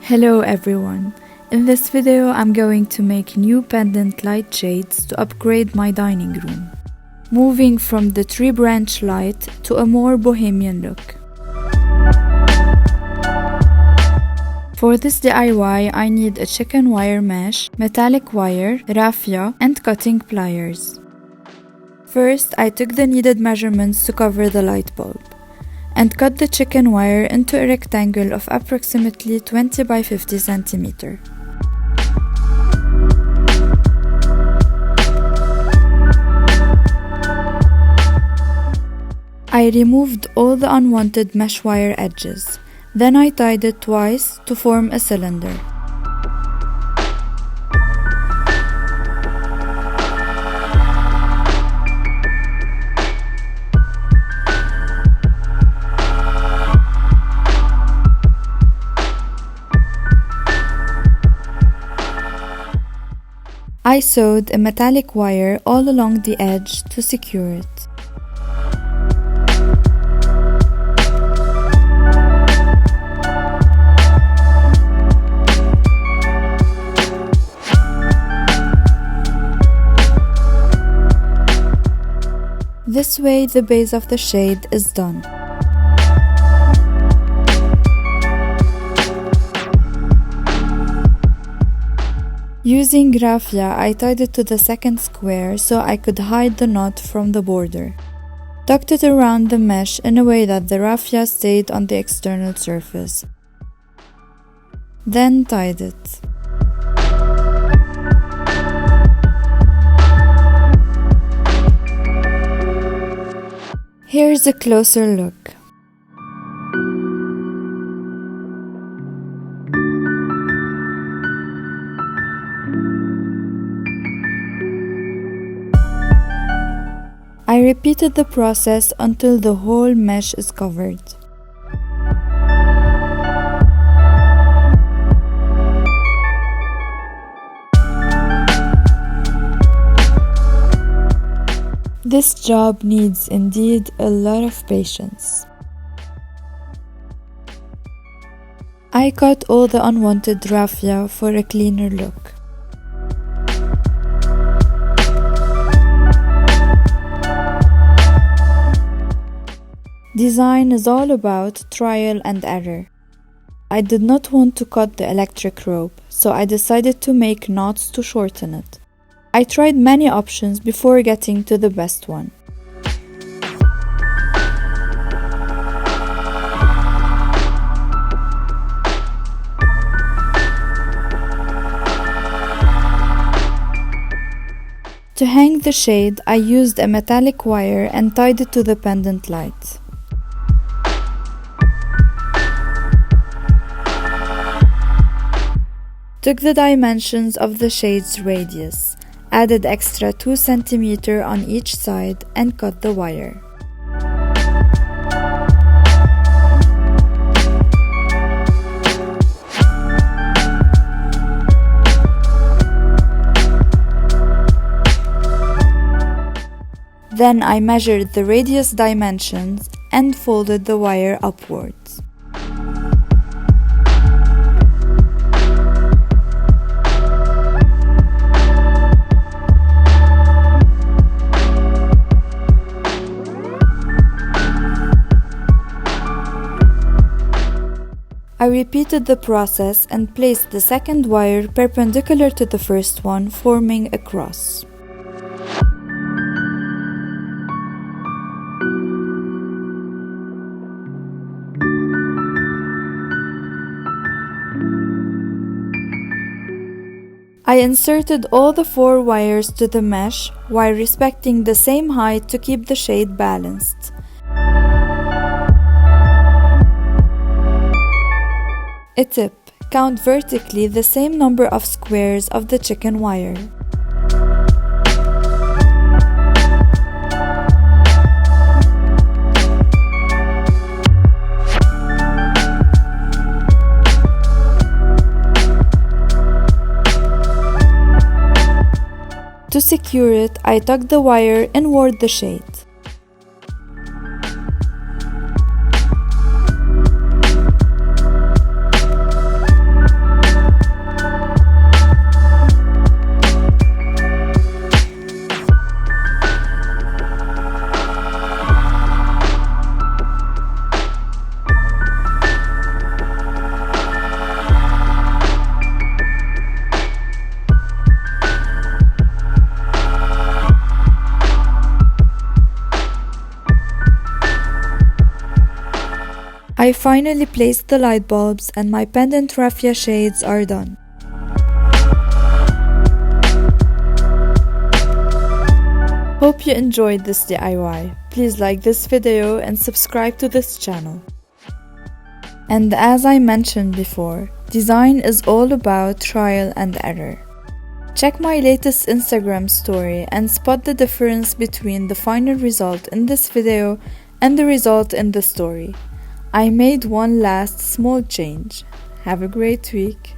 Hello everyone. In this video I'm going to make new pendant light shades to upgrade my dining room, moving from the tree branch light to a more bohemian look. For this DIY I need a chicken wire mesh, metallic wire, raffia and cutting pliers. First I took the needed measurements to cover the light bulb and cut the chicken wire into a rectangle of approximately 20 by 50 centimeters. I removed all the unwanted mesh wire edges. Then I tied it twice to form a cylinder. I sewed a metallic wire all along the edge to secure it. This way the base of the shade is done. Using raffia, I tied it to the second square so I could hide the knot from the border. Tucked it around the mesh in a way that the raffia stayed on the external surface. Then tied it. Here's a closer look. I repeated the process until the whole mesh is covered. This job needs indeed a lot of patience. I cut all the unwanted raffia for a cleaner look. Design is all about trial and error. I did not want to cut the electric rope, so I decided to make knots to shorten it. I tried many options before getting to the best one. To hang the shade, I used a metallic wire and tied it to the pendant light. Took the dimensions of the shade's radius, added extra 2 cm on each side and cut the wire. Then I measured the radius dimensions and folded the wire upwards. I repeated the process and placed the second wire perpendicular to the first one, forming a cross. I inserted all the 4 wires to the mesh while respecting the same height to keep the shade balanced. A tip: count vertically the same number of squares of the chicken wire. To secure it, I tucked the wire inward the shade. I finally placed the light bulbs and my pendant raffia shades are done. Hope you enjoyed this DIY. Please like this video and subscribe to this channel. And as I mentioned before, design is all about trial and error. Check my latest Instagram story and spot the difference between the final result in this video and the result in the story. I made one last small change. Have a great week.